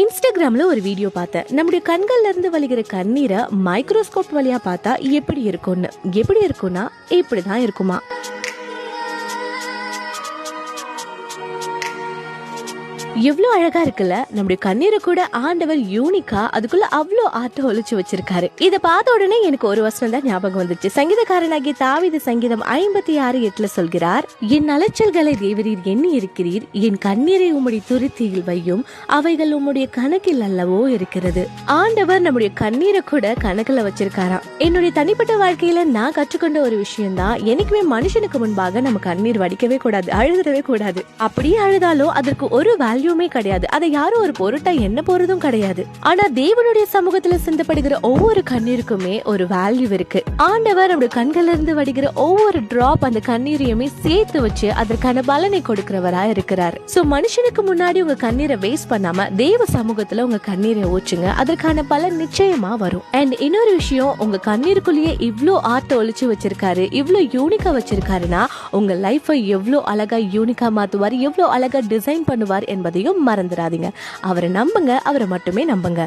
இன்ஸ்டாகிராம்ல ஒரு வீடியோ பார்த்தேன். நம்முடைய கண்கள்ல இருந்து வழிகிற கண்ணீரை மைக்ரோஸ்கோப் வழியா பார்த்தா எப்படி இருக்கும்னா இப்படிதான் இருக்குமா. எவ்வளவு அழகா இருக்குல்ல. நம்முடைய கண்ணீரை கூட ஆண்டவர் யூனிக்கா அதுக்குள்ள அவ்வளோ ஆர்ட் ஒழிச்சு வச்சிருக்காரு. இதை பார்த்த உடனே எனக்கு ஒரு வசனம் தான் ஞாபகம் வந்துச்சு. சங்கீதக்காரனாகிய தாவீது சங்கீதம் 56:8 சொல்கிறார், என் அலைச்சல்களை தேவரீர் எண்ணி இருக்கிறீர், என் கண்ணீரை உம்முடைய துருத்தியில் வையும், அவைகள் உம்முடைய கணக்கில் அல்லவோ இருக்கிறது. ஆண்டவர் நம்முடைய கண்ணீரை கூட கணக்குல வச்சிருக்காராம். என்னுடைய தனிப்பட்ட வாழ்க்கையில நான் கற்றுக்கொண்ட ஒரு விஷயம் தான், என்னைக்குமே மனுஷனுக்கு முன்பாக நம்ம கண்ணீர் வடிக்கவே கூடாது, அழுதவே கூடாது. அப்படியே அழுதாலும் அதற்கு ஒரு வேல்யூ கிடையாது. அதை யாரும் ஒரு பொருட்டா என்ன போறதும் கிடையாது. ஆனா தேவனுடைய சமூகத்துல சிந்தப்படுகிற ஒவ்வொரு கண்ணீருக்குமே ஒரு வேல்யூ இருக்கு. ஆண்டவர் நம்முடைய கண்கள்ல இருந்து வடிகிற ஒவ்வொரு டிராப் அந்த கண்ணீரையுமே சேர்த்து வச்சு அதற்கான பலனை கொடுக்கிறவரா இருக்கிறார். சோ மனுஷனுக்கு முன்னாடி உங்க கண்ணீரை வேஸ்ட் பண்ணாம தேவ சமூகத்துல உங்க கண்ணீரை ஊற்றுங்க, அதற்கான பலன் நிச்சயமா வரும். அண்ட் இன்னொரு விஷயம், உங்க கண்ணீருக்குள்ளேயே இவ்ளோ ஆர்ட் ஒழிச்சு வச்சிருக்காரு, இவ்ளோ யூனிக்கா வச்சிருக்காருன்னா உங்க லைஃபை எவ்வளவு அழகா யூனிக்கா மாத்துவார், எவ்வளவு அழகா டிசைன் பண்ணுவார் என்பதையும் மறந்துடாதீங்க. அவரை நம்புங்க, அவரை மட்டுமே நம்புங்க.